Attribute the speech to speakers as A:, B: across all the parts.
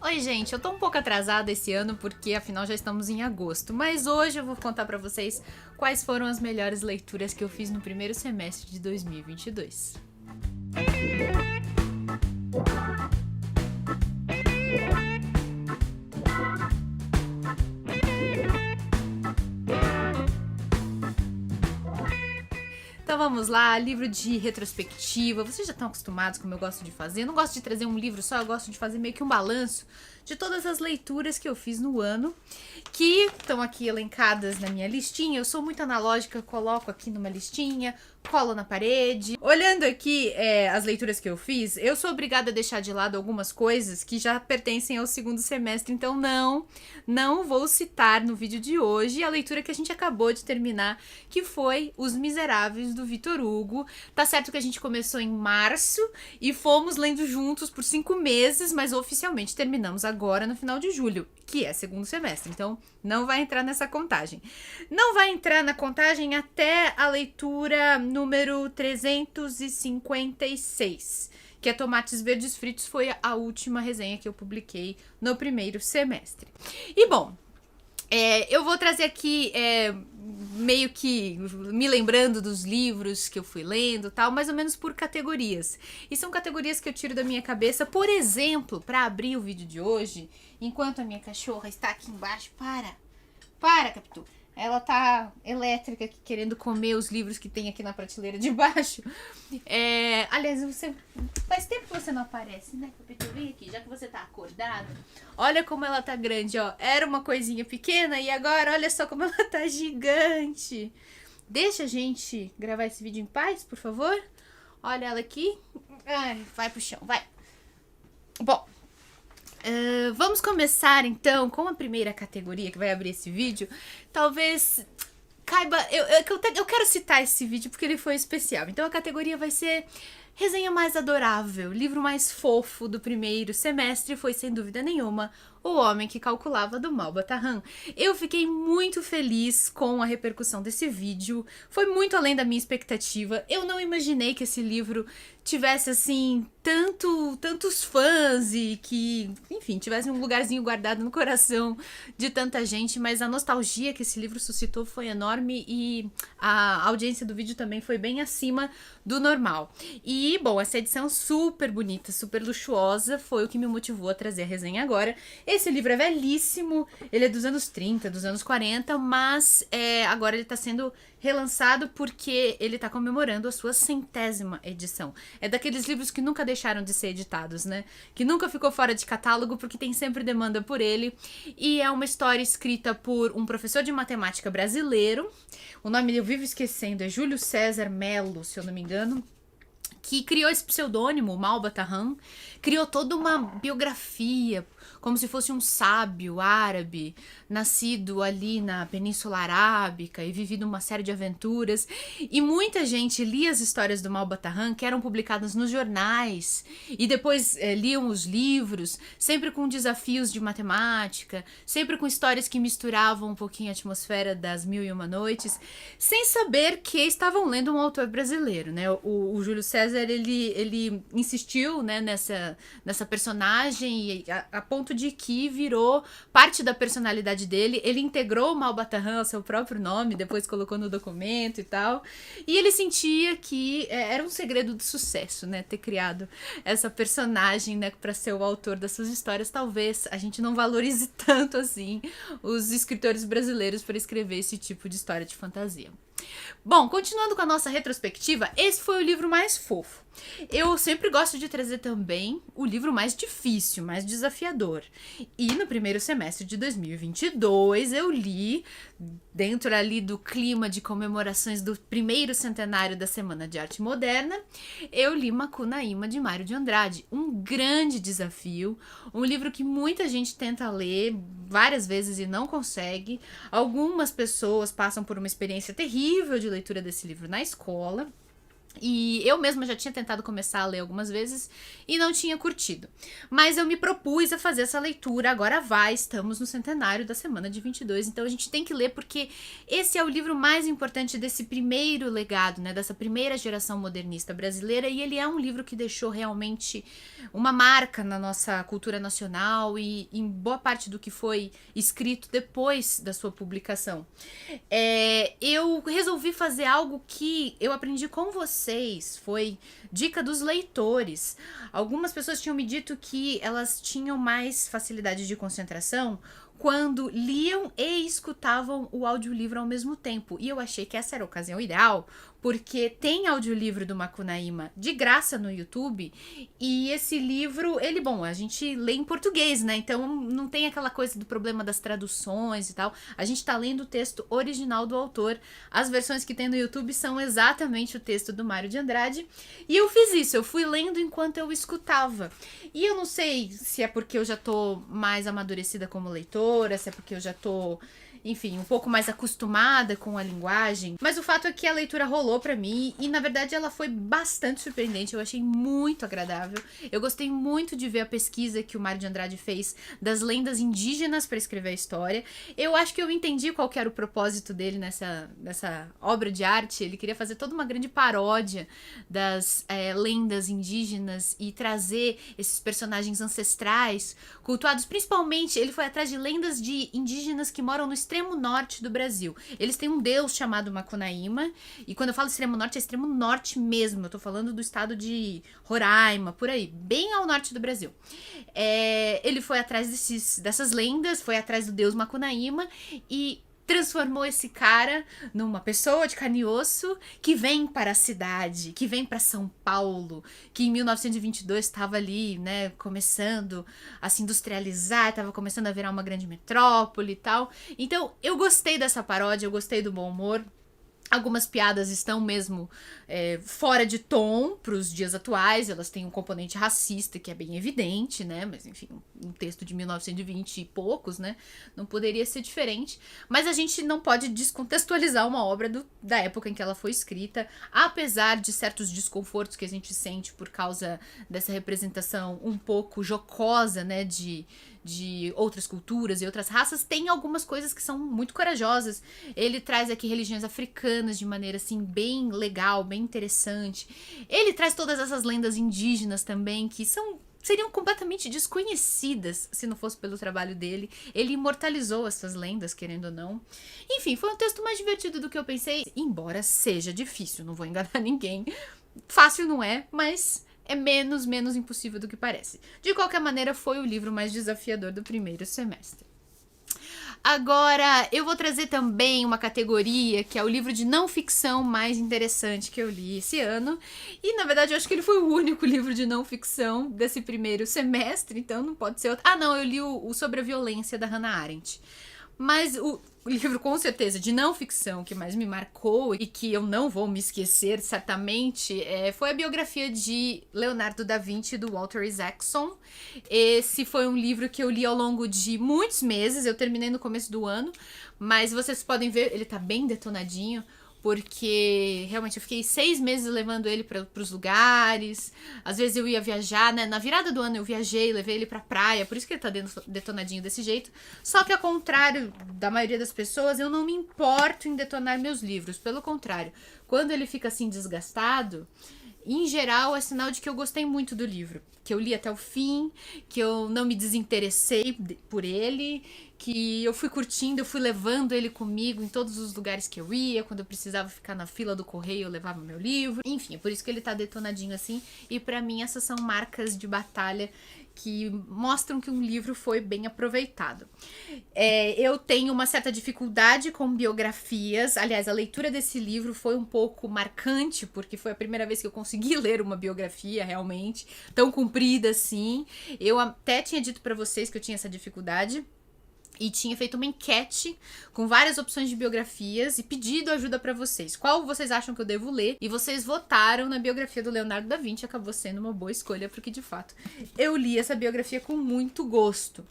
A: Oi, gente, eu tô um pouco atrasada esse ano porque afinal já estamos em agosto, mas hoje eu vou contar pra vocês quais foram as melhores leituras que eu fiz no primeiro semestre de 2022. Então vamos lá, livro de retrospectiva. Vocês já estão acostumados como eu gosto de fazer. Eu não gosto de trazer um livro só, eu gosto de fazer meio que um balanço de todas as leituras que eu fiz no ano, que estão aqui elencadas na minha listinha. Eu sou muito analógica, coloco aqui numa listinha, colo na parede. Olhando aqui as leituras que eu fiz, eu sou obrigada a deixar de lado algumas coisas que já pertencem ao segundo semestre, então não vou citar no vídeo de hoje a leitura que a gente acabou de terminar, que foi Os Miseráveis, do Victor Hugo. Tá certo que a gente começou em março e fomos lendo juntos por 5 meses, mas oficialmente terminamos agora no final de julho, que é segundo semestre, então não vai entrar nessa contagem. Não vai entrar na contagem até a leitura número 356, que é Tomates Verdes Fritos, foi a última resenha que eu publiquei no primeiro semestre. E bom, eu vou trazer aqui meio que me lembrando dos livros que eu fui lendo, tal, mais ou menos por categorias. E são categorias que eu tiro da minha cabeça, por exemplo, para abrir o vídeo de hoje, enquanto a minha cachorra está aqui embaixo. Para, Capitu. Ela tá elétrica aqui, querendo comer os livros que tem aqui na prateleira de baixo. Aliás, faz tempo que você não aparece, né, Capitu? Vem aqui, já que você tá acordada. Olha como ela tá grande, ó. Era uma coisinha pequena e agora olha só como ela tá gigante. Deixa a gente gravar esse vídeo em paz, por favor. Olha ela aqui. Ai, vai pro chão, vai. Bom, vamos começar então com a primeira categoria que vai abrir esse vídeo. Talvez caiba. Eu quero citar esse vídeo porque ele foi especial. Então a categoria vai ser resenha mais adorável, livro mais fofo do primeiro semestre. Foi sem dúvida nenhuma O Homem que Calculava, do Malba Tahan. Eu fiquei muito feliz com a repercussão desse vídeo. Foi muito além da minha expectativa. Eu não imaginei que esse livro tivesse, assim, tantos fãs e que, enfim, tivesse um lugarzinho guardado no coração de tanta gente, mas a nostalgia que esse livro suscitou foi enorme e a audiência do vídeo também foi bem acima do normal. E, bom, essa edição super bonita, super luxuosa, foi o que me motivou a trazer a resenha agora. Esse livro é velhíssimo, ele é dos anos 30, dos anos 40, mas agora ele está sendo relançado porque ele está comemorando a sua 100ª edição. É daqueles livros que nunca deixaram de ser editados, né? Que nunca ficou fora de catálogo porque tem sempre demanda por ele. E é uma história escrita por um professor de matemática brasileiro. O nome eu vivo esquecendo, é Júlio César Melo, se eu não me engano, que criou esse pseudônimo, Malba Tahan, criou toda uma biografia, como se fosse um sábio árabe, nascido ali na Península Arábica e vivido uma série de aventuras. E muita gente lia as histórias do Malba Tahan, que eram publicadas nos jornais, e depois liam os livros, sempre com desafios de matemática, sempre com histórias que misturavam um pouquinho a atmosfera das Mil e Uma Noites, sem saber que estavam lendo um autor brasileiro, né? O Júlio César, ele insistiu, né, nessa personagem a ponto de que virou parte da personalidade dele. Ele integrou o Malba Tahan ao seu próprio nome, depois colocou no documento e tal. E ele sentia que era um segredo de sucesso, né, ter criado essa personagem, né, para ser o autor das suas histórias. Talvez a gente não valorize tanto assim os escritores brasileiros para escrever esse tipo de história de fantasia. Bom, continuando com a nossa retrospectiva, esse foi o livro mais fofo. Eu sempre gosto de trazer também o livro mais difícil, mais desafiador. E no primeiro semestre de 2022 eu li, dentro ali do clima de comemorações do primeiro centenário da Semana de Arte Moderna, eu li Macunaíma, de Mário de Andrade. Um grande desafio, um livro que muita gente tenta ler várias vezes e não consegue. Algumas pessoas passam por uma experiência terrível de leitura desse livro na escola. E eu mesma já tinha tentado começar a ler algumas vezes e não tinha curtido. Mas eu me propus a fazer essa leitura, agora vai, estamos no centenário da semana de 22, então a gente tem que ler porque esse é o livro mais importante desse primeiro legado, né, dessa primeira geração modernista brasileira, e ele é um livro que deixou realmente uma marca na nossa cultura nacional e em boa parte do que foi escrito depois da sua publicação. Eu resolvi fazer algo que eu aprendi com vocês, foi dica dos leitores. Algumas pessoas tinham me dito que elas tinham mais facilidade de concentração quando liam e escutavam o audiolivro ao mesmo tempo. E eu achei que essa era a ocasião ideal, porque tem audiolivro do Macunaíma de graça no YouTube, e esse livro, a gente lê em português, né? Então não tem aquela coisa do problema das traduções e tal. A gente tá lendo o texto original do autor. As versões que tem no YouTube são exatamente o texto do Mário de Andrade. E eu fiz isso, eu fui lendo enquanto eu escutava. E eu não sei se é porque eu já tô mais amadurecida como leitora, se é porque eu já tô, enfim, um pouco mais acostumada com a linguagem, mas o fato é que a leitura rolou pra mim e, na verdade, ela foi bastante surpreendente. Eu achei muito agradável. Eu gostei muito de ver a pesquisa que o Mário de Andrade fez das lendas indígenas para escrever a história. Eu acho que eu entendi qual que era o propósito dele nessa obra de arte. Ele queria fazer toda uma grande paródia das lendas indígenas e trazer esses personagens ancestrais cultuados. Principalmente, ele foi atrás de lendas de indígenas que moram no extremo norte do Brasil. Eles têm um deus chamado Macunaíma, e quando eu falo extremo norte, é extremo norte mesmo. Eu tô falando do estado de Roraima, por aí, bem ao norte do Brasil. Ele foi atrás dessas lendas, foi atrás do deus Macunaíma e transformou esse cara numa pessoa de carne e osso que vem para a cidade, que vem para São Paulo, que em 1922 estava ali, né, começando a se industrializar, estava começando a virar uma grande metrópole e tal. Então, eu gostei dessa paródia, eu gostei do bom humor. Algumas piadas estão mesmo fora de tom para os dias atuais, elas têm um componente racista que é bem evidente, né? Mas enfim, um texto de 1920 e poucos, né? Não poderia ser diferente. Mas a gente não pode descontextualizar uma obra da época em que ela foi escrita, apesar de certos desconfortos que a gente sente por causa dessa representação um pouco jocosa, né? De outras culturas e outras raças, tem algumas coisas que são muito corajosas. Ele traz aqui religiões africanas de maneira, assim, bem legal, bem interessante. Ele traz todas essas lendas indígenas também, que seriam completamente desconhecidas se não fosse pelo trabalho dele. Ele imortalizou essas lendas, querendo ou não. Enfim, foi um texto mais divertido do que eu pensei, embora seja difícil, não vou enganar ninguém. Fácil não é, mas é menos impossível do que parece. De qualquer maneira, foi o livro mais desafiador do primeiro semestre. Agora, eu vou trazer também uma categoria que é o livro de não ficção mais interessante que eu li esse ano. E, na verdade, eu acho que ele foi o único livro de não ficção desse primeiro semestre, então não pode ser outro. Ah, não, eu li o Sobre a Violência, da Hannah Arendt. Mas o livro, com certeza, de não ficção que mais me marcou e que eu não vou me esquecer, certamente, foi a biografia de Leonardo da Vinci, do Walter Isaacson. Esse foi um livro que eu li ao longo de muitos meses, eu terminei no começo do ano, mas vocês podem ver, ele tá bem detonadinho, porque realmente eu fiquei 6 meses levando ele para os lugares. Às vezes eu ia viajar, né? Na virada do ano eu viajei, levei ele pra praia, por isso que ele tá detonadinho desse jeito. Só que ao contrário da maioria das pessoas, eu não me importo em detonar meus livros. Pelo contrário, quando ele fica assim desgastado, em geral é sinal de que eu gostei muito do livro, que eu li até o fim, que eu não me desinteressei por ele, que eu fui curtindo, eu fui levando ele comigo em todos os lugares que eu ia. Quando eu precisava ficar na fila do correio, eu levava meu livro. Enfim, é por isso que ele tá detonadinho assim. E pra mim essas são marcas de batalha que mostram que um livro foi bem aproveitado. Eu tenho uma certa dificuldade com biografias. Aliás, a leitura desse livro foi um pouco marcante, porque foi a primeira vez que eu consegui ler uma biografia realmente tão comprida assim. Eu até tinha dito pra vocês que eu tinha essa dificuldade. e tinha feito uma enquete com várias opções de biografias e pedido ajuda pra vocês. Qual vocês acham que eu devo ler? E vocês votaram na biografia do Leonardo da Vinci, acabou sendo uma boa escolha, porque de fato eu li essa biografia com muito gosto.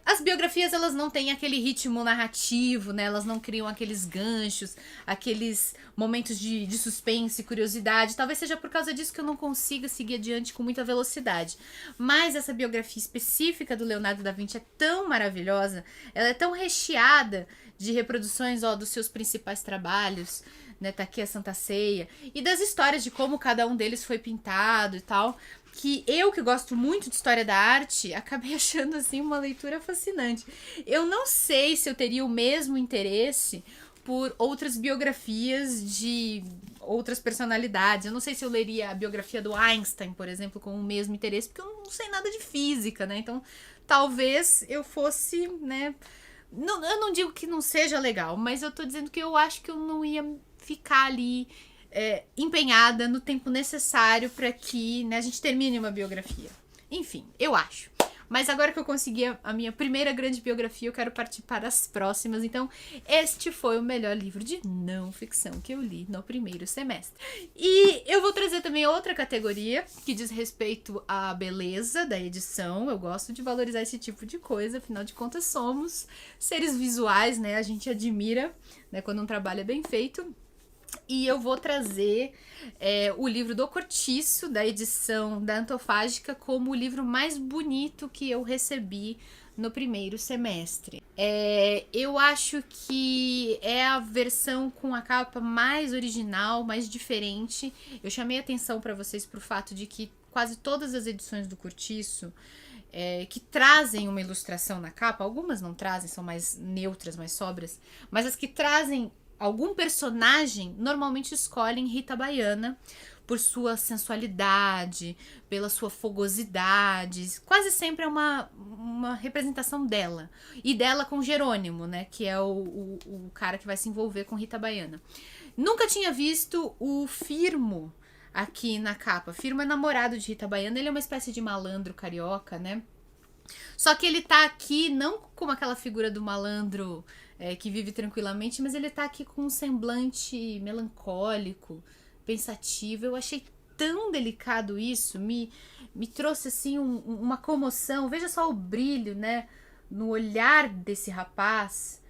A: As biografias, elas não têm aquele ritmo narrativo, né? Elas não criam aqueles ganchos, aqueles momentos de suspense e curiosidade. Talvez seja por causa disso que eu não consiga seguir adiante com muita velocidade. Mas essa biografia específica do Leonardo da Vinci é tão maravilhosa, ela é tão recheada de reproduções, dos seus principais trabalhos, né? Tá aqui a Santa Ceia, e das histórias de como cada um deles foi pintado e tal, que eu, que gosto muito de história da arte, acabei achando, assim, uma leitura fascinante. Eu não sei se eu teria o mesmo interesse por outras biografias de outras personalidades. Eu não sei se eu leria a biografia do Einstein, por exemplo, com o mesmo interesse, porque eu não sei nada de física, né? Então, talvez eu fosse, né? Não, eu não digo que não seja legal, mas eu tô dizendo que eu acho que eu não ia ficar ali empenhada no tempo necessário para que, né, a gente termine uma biografia. Enfim, eu acho. Mas agora que eu consegui a minha primeira grande biografia, eu quero partir para as próximas. Então, este foi o melhor livro de não ficção que eu li no primeiro semestre. E eu vou trazer também outra categoria que diz respeito à beleza da edição. Eu gosto de valorizar esse tipo de coisa, afinal de contas somos seres visuais, né? A gente admira, né, quando um trabalho é bem feito. E eu vou trazer o livro do Cortiço, da edição da Antofágica, como o livro mais bonito que eu recebi no primeiro semestre. Eu acho que é a versão com a capa mais original, mais diferente. Eu chamei atenção para vocês pro fato de que quase todas as edições do Cortiço que trazem uma ilustração na capa, algumas não trazem, são mais neutras, mais sóbrias, mas as que trazem algum personagem normalmente escolhem Rita Baiana por sua sensualidade, pela sua fogosidade. Quase sempre é uma representação dela. E dela com Jerônimo, né? Que é o cara que vai se envolver com Rita Baiana. Nunca tinha visto o Firmo aqui na capa. Firmo é namorado de Rita Baiana. Ele é uma espécie de malandro carioca, né? Só que ele tá aqui não como aquela figura do malandro que vive tranquilamente, mas ele tá aqui com um semblante melancólico, pensativo. Eu achei tão delicado isso, me trouxe assim uma comoção. Veja só o brilho, né, no olhar desse rapaz,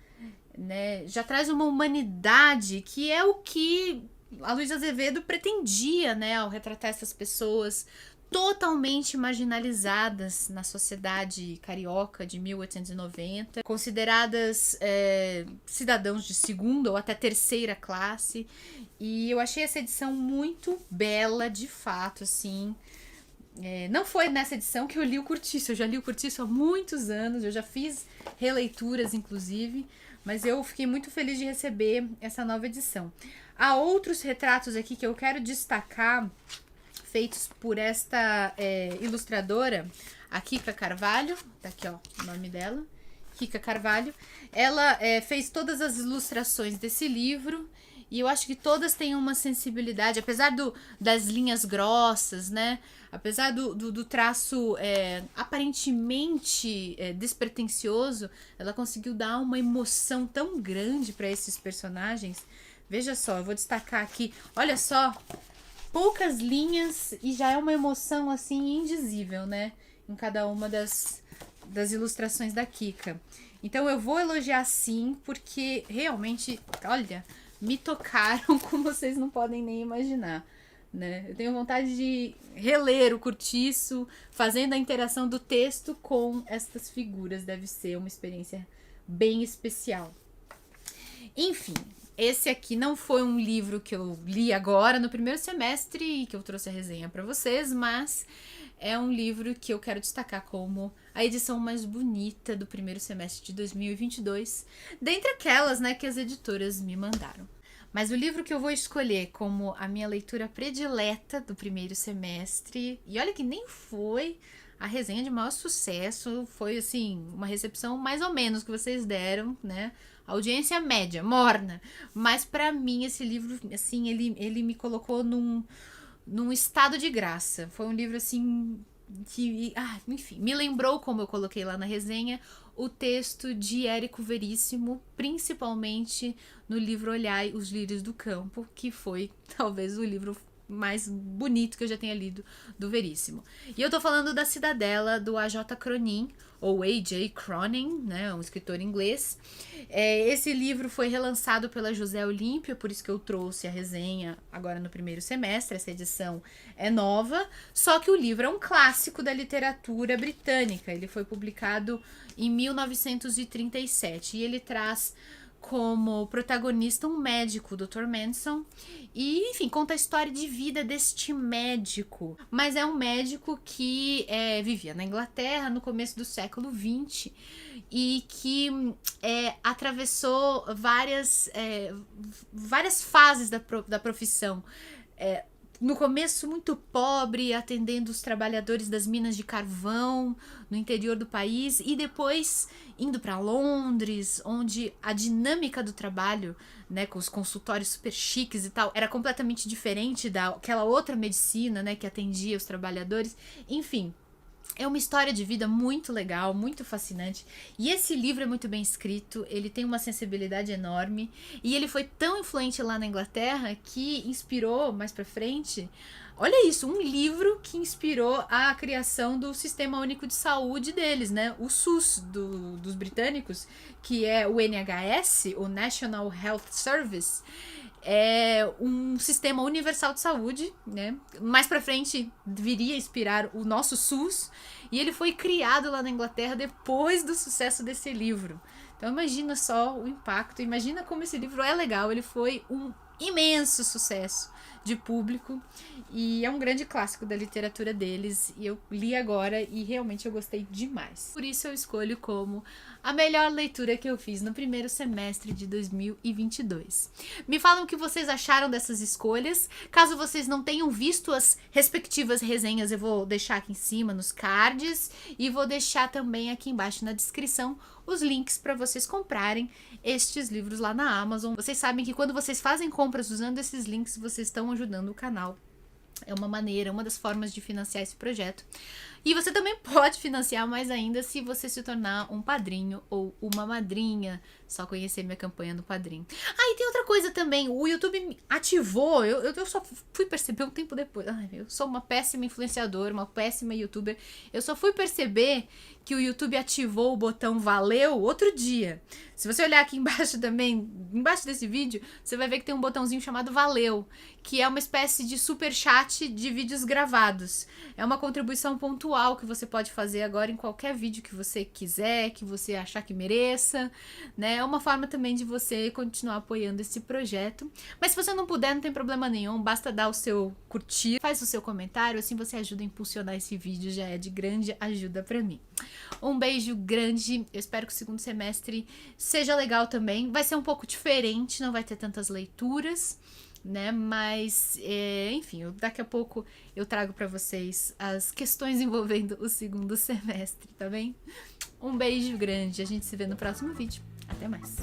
A: né? Já traz uma humanidade que é o que a Luísa Azevedo pretendia, né, ao retratar essas pessoas totalmente marginalizadas na sociedade carioca de 1890, consideradas cidadãos de segunda ou até terceira classe. E eu achei essa edição muito bela, de fato, assim. Não foi nessa edição que eu li o Cortiço. Eu já li o Cortiço há muitos anos, eu já fiz releituras, inclusive, mas eu fiquei muito feliz de receber essa nova edição. Há outros retratos aqui que eu quero destacar, feitos por esta ilustradora, a Kika Carvalho. Tá aqui, ó, o nome dela, Kika Carvalho. Ela fez todas as ilustrações desse livro, e eu acho que todas têm uma sensibilidade, apesar das linhas grossas, né? Apesar do traço aparentemente despretensioso, ela conseguiu dar uma emoção tão grande para esses personagens. Veja só, eu vou destacar aqui, olha só, poucas linhas e já é uma emoção assim indizível, né? Em cada uma das ilustrações da Kika. Então eu vou elogiar sim, porque realmente, olha, me tocaram como vocês não podem nem imaginar, né? Eu tenho vontade de reler o Cortiço, fazendo a interação do texto com estas figuras. Deve ser uma experiência bem especial. Enfim, esse aqui não foi um livro que eu li agora no primeiro semestre e que eu trouxe a resenha para vocês, mas é um livro que eu quero destacar como a edição mais bonita do primeiro semestre de 2022, dentre aquelas, né, que as editoras me mandaram. Mas o livro que eu vou escolher como a minha leitura predileta do primeiro semestre, e olha que nem foi a resenha de maior sucesso, foi assim, uma recepção mais ou menos que vocês deram, né? Audiência média, morna. Mas pra mim esse livro, assim, ele me colocou num estado de graça. Foi um livro, assim, enfim, me lembrou, como eu coloquei lá na resenha, o texto de Érico Veríssimo, principalmente no livro Olhai os Lírios do Campo, que foi talvez o livro mais bonito que eu já tenha lido do Veríssimo. E eu tô falando da Cidadela, do A.J. Cronin, ou A.J. Cronin, né, um escritor inglês. Esse livro foi relançado pela José Olímpio, por isso que eu trouxe a resenha agora no primeiro semestre. Essa edição é nova, só que o livro é um clássico da literatura britânica. Ele foi publicado em 1937 e ele traz como protagonista um médico, o Dr. Manson, e, enfim, conta a história de vida deste médico. Mas é um médico que vivia na Inglaterra no começo do século XX e que atravessou várias fases da profissão. No começo muito pobre, atendendo os trabalhadores das minas de carvão no interior do país, e depois indo para Londres, onde a dinâmica do trabalho, né, com os consultórios super chiques e tal, era completamente diferente daquela outra medicina, né, que atendia os trabalhadores. Enfim, é uma história de vida muito legal, muito fascinante. E esse livro é muito bem escrito, ele tem uma sensibilidade enorme. E ele foi tão influente lá na Inglaterra que inspirou, mais pra frente, olha isso, um livro que inspirou a criação do Sistema Único de Saúde deles, né? O SUS dos britânicos, que é o NHS, o National Health Service. É um sistema universal de saúde, né? Mais pra frente viria a inspirar o nosso SUS, e ele foi criado lá na Inglaterra depois do sucesso desse livro. Então imagina só o impacto, imagina como esse livro é legal, ele foi um imenso sucesso de público e é um grande clássico da literatura deles, e eu li agora e realmente eu gostei demais. Por isso eu escolho como a melhor leitura que eu fiz no primeiro semestre de 2022. Me falam o que vocês acharam dessas escolhas. Caso vocês não tenham visto as respectivas resenhas, eu vou deixar aqui em cima nos cards e vou deixar também aqui embaixo na descrição os links para vocês comprarem estes livros lá na Amazon. Vocês sabem que quando vocês fazem compras usando esses links, vocês estão ajudando o canal. É uma maneira, uma das formas de financiar esse projeto. E você também pode financiar mais ainda se você se tornar um padrinho ou uma madrinha. Só conhecer minha campanha no Padrim. E tem outra coisa também. O YouTube ativou. Eu só fui perceber um tempo depois. Eu sou uma péssima influenciadora, uma péssima youtuber. Eu só fui perceber que o YouTube ativou o botão valeu outro dia. Se você olhar aqui embaixo também, embaixo desse vídeo, você vai ver que tem um botãozinho chamado valeu, que é uma espécie de super chat de vídeos gravados. É uma contribuição pontual que você pode fazer agora em qualquer vídeo que você quiser, que você achar que mereça, né? É uma forma também de você continuar apoiando esse projeto. Mas se você não puder, não tem problema nenhum, basta dar o seu curtir, faz o seu comentário, assim você ajuda a impulsionar esse vídeo, já é de grande ajuda pra mim. Um beijo grande, eu espero que o segundo semestre seja legal também. Vai ser um pouco diferente, não vai ter tantas leituras, né? Mas, enfim, daqui a pouco eu trago pra vocês as questões envolvendo o segundo semestre, tá bem? Um beijo grande, a gente se vê no próximo vídeo. Até mais!